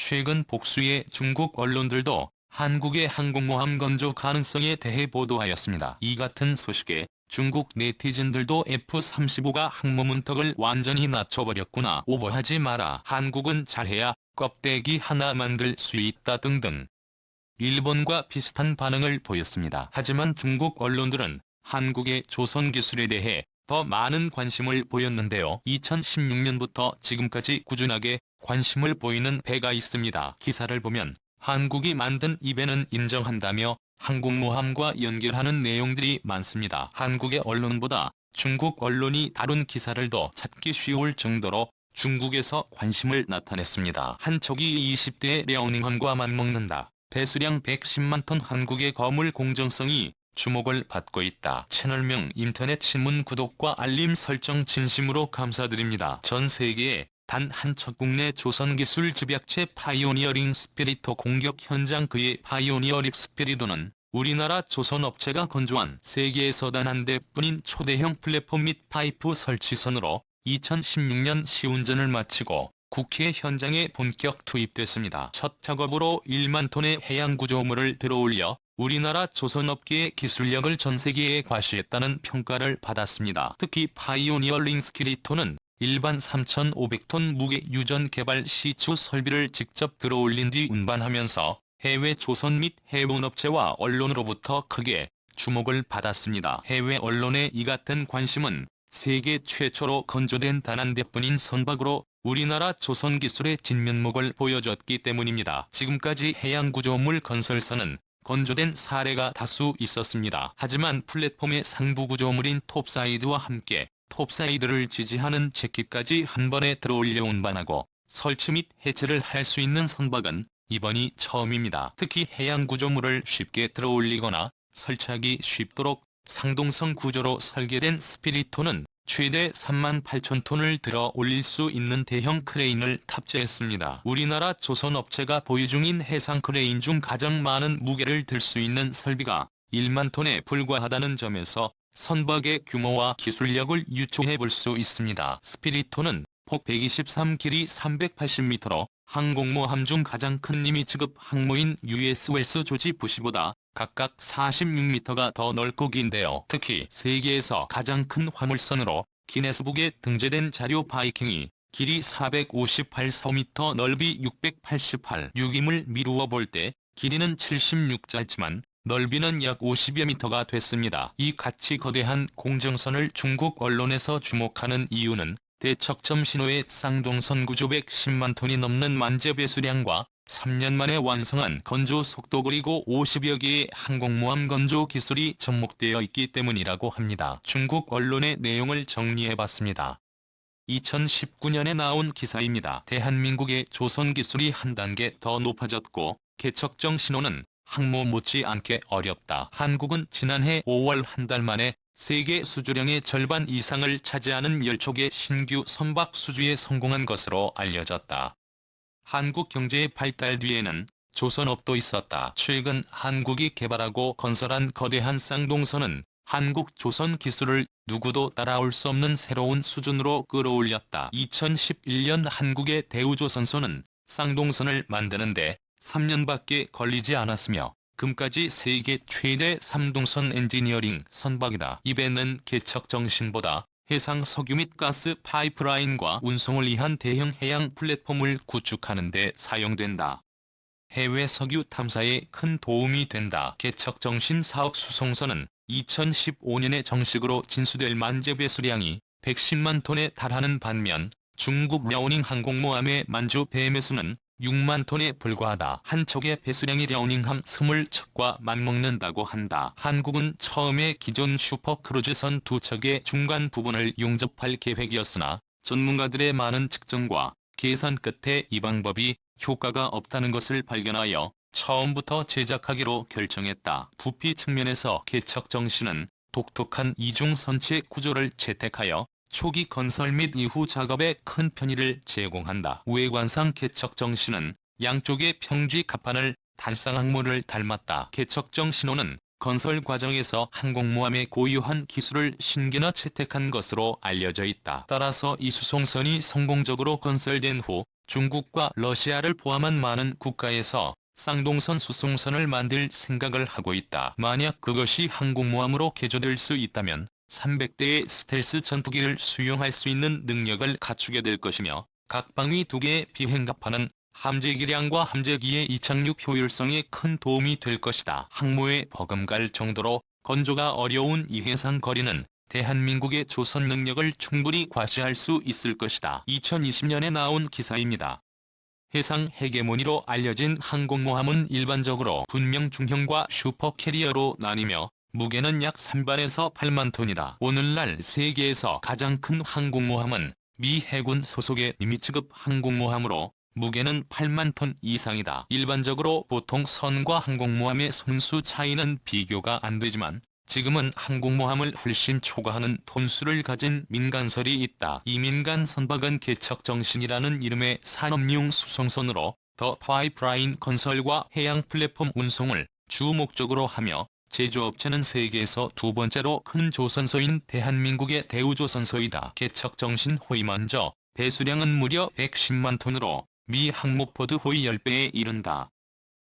최근 복수의 중국 언론들도 한국의 항공모함 건조 가능성에 대해 보도하였습니다. 이 같은 소식에 중국 네티즌들도 F-35가 항모 문턱을 완전히 낮춰버렸구나, 오버하지 마라, 한국은 잘해야 껍데기 하나 만들 수 있다 등등 일본과 비슷한 반응을 보였습니다. 하지만 중국 언론들은 한국의 조선 기술에 대해 더 많은 관심을 보였는데요. 2016년부터 지금까지 꾸준하게 관심을 보이는 배가 있습니다. 기사를 보면 한국이 만든 이 배는 인정한다며 항공모함과 연결하는 내용들이 많습니다. 한국의 언론보다 중국 언론이 다룬 기사를 더 찾기 쉬울 정도로 중국에서 관심을 나타냈습니다. 한 척이 20대의 랴오닝함과 맞먹는다. 배수량 110만 톤 한국의 거물 공정성이 주목을 받고 있다. 채널명 인터넷 신문 구독과 알림 설정 진심으로 감사드립니다. 전 세계에 단 한 척 국내 조선기술 집약체 파이오니어링 스피리토 공격 현장. 그의 파이오니어링 스피리토는 우리나라 조선업체가 건조한 세계에서 단 한 대뿐인 초대형 플랫폼 및 파이프 설치선으로 2016년 시운전을 마치고 국회 현장에 본격 투입됐습니다. 첫 작업으로 1만 톤의 해양 구조물을 들어올려 우리나라 조선업계의 기술력을 전세계에 과시했다는 평가를 받았습니다. 특히 파이오니어 링스키리토는 일반 3,500톤 무게 유전 개발 시추 설비를 직접 들어올린 뒤 운반하면서 해외 조선 및 해운업체와 언론으로부터 크게 주목을 받았습니다. 해외 언론의 이 같은 관심은 세계 최초로 건조된 단 한 대뿐인 선박으로 우리나라 조선 기술의 진면목을 보여줬기 때문입니다. 지금까지 해양 구조물 건설선은 건조된 사례가 다수 있었습니다. 하지만 플랫폼의 상부 구조물인 톱사이드와 함께 톱사이드를 지지하는 재키까지 한 번에 들어올려 운반하고 설치 및 해체를 할 수 있는 선박은 이번이 처음입니다. 특히 해양 구조물을 쉽게 들어올리거나 설치하기 쉽도록 상동성 구조로 설계된 스피리토는 최대 38,000톤을 들어 올릴 수 있는 대형 크레인을 탑재했습니다. 우리나라 조선업체가 보유 중인 해상 크레인 중 가장 많은 무게를 들 수 있는 설비가 1만 톤에 불과하다는 점에서 선박의 규모와 기술력을 유추해 볼 수 있습니다. 스피리토는 폭 123, 길이 380m로 항공모함 중 가장 큰 임의 취급 항모인 US 웰스 조지 부시보다 각각 46m가 더 넓고 긴데요. 특히 세계에서 가장 큰 화물선으로 기네스북에 등재된 자료 바이킹이 길이 458m, 넓이 688, 유기물 미루어 볼 때 길이는 76 짧지만 넓이는 약 50여 미터가 됐습니다. 이 같이 거대한 공정선을 중국 언론에서 주목하는 이유는 대척점 신호의 쌍동선 구조 110만 톤이 넘는 만재 배수량과 3년 만에 완성한 건조 속도 그리고 50여 개의 항공모함 건조 기술이 접목되어 있기 때문이라고 합니다. 중국 언론의 내용을 정리해봤습니다. 2019년에 나온 기사입니다. 대한민국의 조선 기술이 한 단계 더 높아졌고 개척정 신호는 항모 못지않게 어렵다. 한국은 지난해 5월 한 달 만에 세계 수주량의 절반 이상을 차지하는 10척의 신규 선박 수주에 성공한 것으로 알려졌다. 한국 경제의 발달 뒤에는 조선업도 있었다. 최근 한국이 개발하고 건설한 거대한 쌍동선은 한국 조선 기술을 누구도 따라올 수 없는 새로운 수준으로 끌어올렸다. 2011년 한국의 대우조선소는 쌍동선을 만드는데 3년밖에 걸리지 않았으며 금까지 세계 최대 3동선 엔지니어링 선박이다. 이 배는 개척 정신보다 해상 석유 및 가스 파이프라인과 운송을 위한 대형 해양 플랫폼을 구축하는 데 사용된다. 해외 석유 탐사에 큰 도움이 된다. 개척 정신 사업 수송선은 2015년에 정식으로 진수될 만재 배수량이 110만 톤에 달하는 반면 중국 랴오닝 항공모함의 만주 배매수는 6만 톤에 불과하다. 한 척의 배수량이 랴오닝함 20척과 맞먹는다고 한다. 한국은 처음에 기존 슈퍼크루즈선 2척의 중간 부분을 용접할 계획이었으나 전문가들의 많은 측정과 계산 끝에 이 방법이 효과가 없다는 것을 발견하여 처음부터 제작하기로 결정했다. 부피 측면에서 개척 정신은 독특한 이중선체 구조를 채택하여 초기 건설 및 이후 작업에 큰 편의를 제공한다. 외관상 개척 정신은 양쪽의 평지 갑판을 달상 항모를 닮았다. 개척정 신호는 건설 과정에서 항공모함의 고유한 기술을 신기나 채택한 것으로 알려져 있다. 따라서 이 수송선이 성공적으로 건설된 후 중국과 러시아를 포함한 많은 국가에서 쌍동선 수송선을 만들 생각을 하고 있다. 만약 그것이 항공모함으로 개조될 수 있다면 300대의 스텔스 전투기를 수용할 수 있는 능력을 갖추게 될 것이며 각 방위 2개의 비행갑하는 함재기량과 함재기의 이착륙 효율성에 큰 도움이 될 것이다. 항모에 버금갈 정도로 건조가 어려운 이 해상 거리는 대한민국의 조선 능력을 충분히 과시할 수 있을 것이다. 2020년에 나온 기사입니다. 해상 헤게모니로 알려진 항공모함은 일반적으로 군명 중형과 슈퍼캐리어로 나뉘며 무게는 약 3만에서 8만 톤이다. 오늘날 세계에서 가장 큰 항공모함은 미 해군 소속의 니미츠급 항공모함으로 무게는 8만 톤 이상이다. 일반적으로 보통 선과 항공모함의 손수 차이는 비교가 안 되지만 지금은 항공모함을 훨씬 초과하는 톤수를 가진 민간설이 있다. 이 민간 선박은 개척정신이라는 이름의 산업용 수송선으로 더 파이프라인 건설과 해양 플랫폼 운송을 주 목적으로 하며 제조업체는 세계에서 2번째로 큰 조선소인 대한민국의 대우조선소이다. 개척정신 호위 먼저 배수량은 무려 110만 톤으로 미 항모포드 호위 10배에 이른다.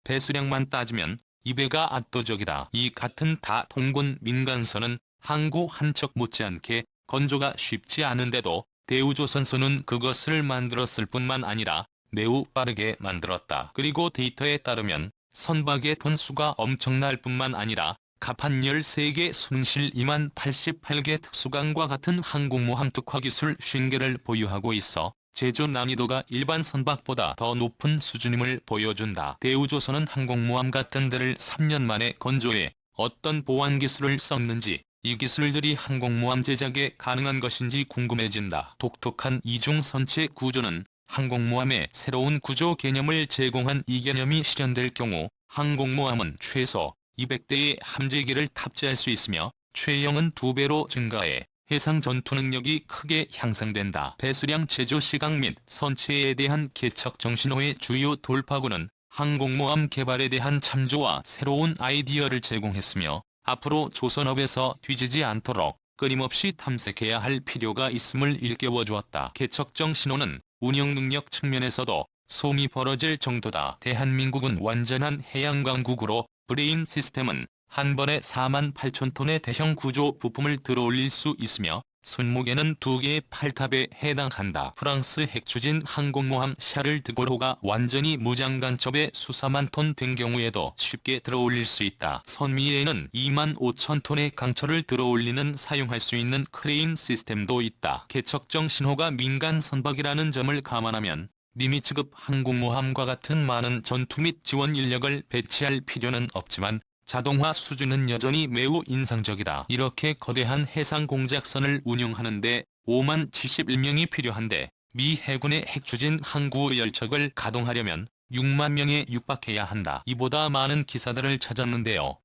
배수량만 따지면 이 배가 압도적이다. 이 같은 다통군 민간선은 항구 한 척 못지않게 건조가 쉽지 않은데도 대우조선소는 그것을 만들었을 뿐만 아니라 매우 빠르게 만들었다. 그리고 데이터에 따르면 선박의 톤수가 엄청날 뿐만 아니라 갑판 13개 손실 2만 88개 특수강과 같은 항공모함 특화기술 50개를 보유하고 있어 제조 난이도가 일반 선박보다 더 높은 수준임을 보여준다. 대우조선은 항공모함 같은 데를 3년 만에 건조해 어떤 보완기술을 썼는지 이 기술들이 항공모함 제작에 가능한 것인지 궁금해진다. 독특한 이중선체 구조는 항공모함의 새로운 구조 개념을 제공한 이 개념이 실현될 경우 항공모함은 최소 200대의 함재기를 탑재할 수 있으며 최형은 2배로 증가해 해상 전투 능력이 크게 향상된다. 배수량 제조 시각 및 선체에 대한 개척 정신호의 주요 돌파구는 항공모함 개발에 대한 참조와 새로운 아이디어를 제공했으며 앞으로 조선업에서 뒤지지 않도록 끊임없이 탐색해야 할 필요가 있음을 일깨워주었다. 개척 정신호는 운영 능력 측면에서도 소음이 벌어질 정도다. 대한민국은 완전한 해양강국으로 브레인 시스템은 한 번에 4만 8천 톤의 대형 구조 부품을 들어올릴 수 있으며 손무게는 2개의 팔탑에 해당한다. 프랑스 핵추진 항공모함 샤를 드골호가 완전히 무장 간첩에 수사만 톤 된 경우에도 쉽게 들어올릴 수 있다. 선미에는 2만 5천 톤의 강철을 들어올리는 사용할 수 있는 크레인 시스템도 있다. 개척정 신호가 민간 선박이라는 점을 감안하면 니미츠급 항공모함과 같은 많은 전투 및 지원 인력을 배치할 필요는 없지만 자동화 수준은 여전히 매우 인상적이다. 이렇게 거대한 해상 공작선을 운용하는데 5만 71명이 필요한데 미 해군의 핵추진 항구 열척을 가동하려면 6만 명에 육박해야 한다. 이보다 많은 기사들을 찾았는데요.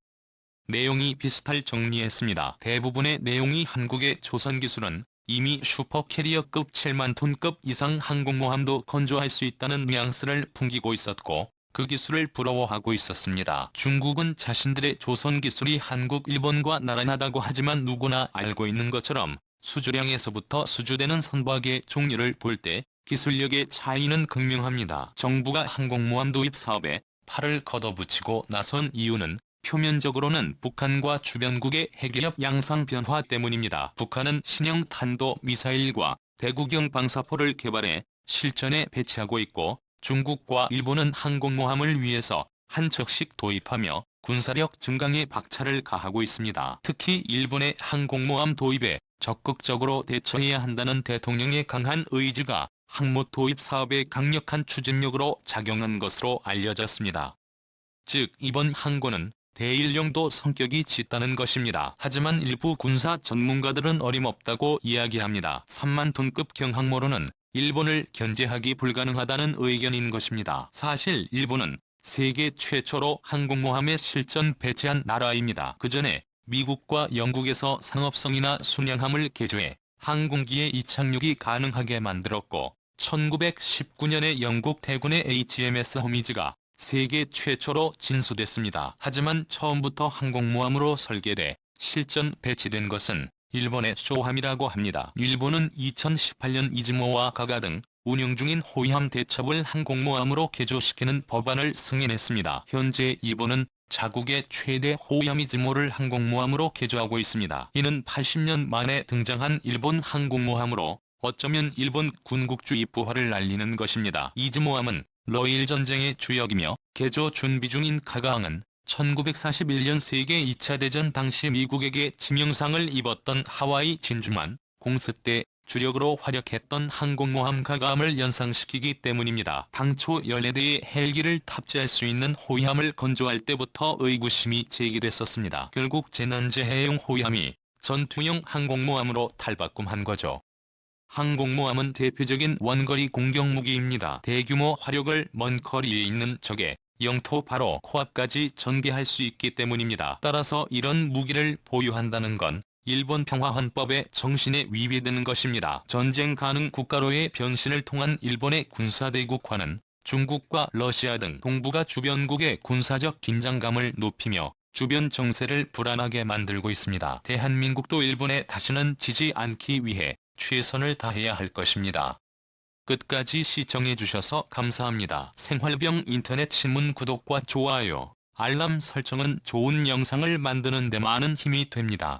내용이 비슷할 정리했습니다. 대부분의 내용이 한국의 조선 기술은 이미 슈퍼캐리어급 7만 톤급 이상 항공모함도 건조할 수 있다는 뉘앙스를 풍기고 있었고 그 기술을 부러워하고 있었습니다. 중국은 자신들의 조선 기술이 한국, 일본과 나란하다고 하지만 누구나 알고 있는 것처럼 수주량에서부터 수주되는 선박의 종류를 볼 때 기술력의 차이는 극명합니다. 정부가 항공모함 도입 사업에 팔을 걷어붙이고 나선 이유는 표면적으로는 북한과 주변국의 핵위협 양상 변화 때문입니다. 북한은 신형 탄도 미사일과 대구경 방사포를 개발해 실전에 배치하고 있고 중국과 일본은 항공모함을 위해서 한 척씩 도입하며 군사력 증강에 박차를 가하고 있습니다. 특히 일본의 항공모함 도입에 적극적으로 대처해야 한다는 대통령의 강한 의지가 항모 도입 사업의 강력한 추진력으로 작용한 것으로 알려졌습니다. 즉 이번 항구는 대일용도 성격이 짙다는 것입니다. 하지만 일부 군사 전문가들은 어림없다고 이야기합니다. 3만 톤급 경항모로는 일본을 견제하기 불가능하다는 의견인 것입니다. 사실 일본은 세계 최초로 항공모함에 실전 배치한 나라입니다. 그 전에 미국과 영국에서 상업성이나 순양함을 개조해 항공기의 이착륙이 가능하게 만들었고 1919년에 영국 해군의 HMS 호미즈가 세계 최초로 진수됐습니다. 하지만 처음부터 항공모함으로 설계돼 실전 배치된 것은 일본의 쇼함이라고 합니다. 일본은 2018년 이즈모와 가가 등 운영 중인 호위함 대첩을 항공모함으로 개조시키는 법안을 승인했습니다. 현재 일본은 자국의 최대 호위함 이즈모를 항공모함으로 개조하고 있습니다. 이는 80년 만에 등장한 일본 항공모함으로 어쩌면 일본 군국주의 부활을 알리는 것입니다. 이즈모함은 러일 전쟁의 주역이며 개조 준비 중인 카가항은 1941년 세계 2차 대전 당시 미국에게 지명상을 입었던 하와이 진주만 공습 때 주력으로 활약했던 항공모함 카가함을 연상시키기 때문입니다. 당초 14대의 헬기를 탑재할 수 있는 호위함을 건조할 때부터 의구심이 제기됐었습니다. 결국 재난재해용 호위함이 전투용 항공모함으로 탈바꿈한 거죠. 항공모함은 대표적인 원거리 공격무기입니다. 대규모 화력을 먼 거리에 있는 적의 영토 바로 코앞까지 전개할 수 있기 때문입니다. 따라서 이런 무기를 보유한다는 건 일본 평화헌법의 정신에 위배되는 것입니다. 전쟁 가능 국가로의 변신을 통한 일본의 군사대국화는 중국과 러시아 등 동북아 주변국의 군사적 긴장감을 높이며 주변 정세를 불안하게 만들고 있습니다. 대한민국도 일본에 다시는 지지 않기 위해 최선을 다해야 할 것입니다. 끝까지 시청해주셔서 감사합니다. 생활병 인터넷 신문 구독과 좋아요, 알람 설정은 좋은 영상을 만드는 데 많은 힘이 됩니다.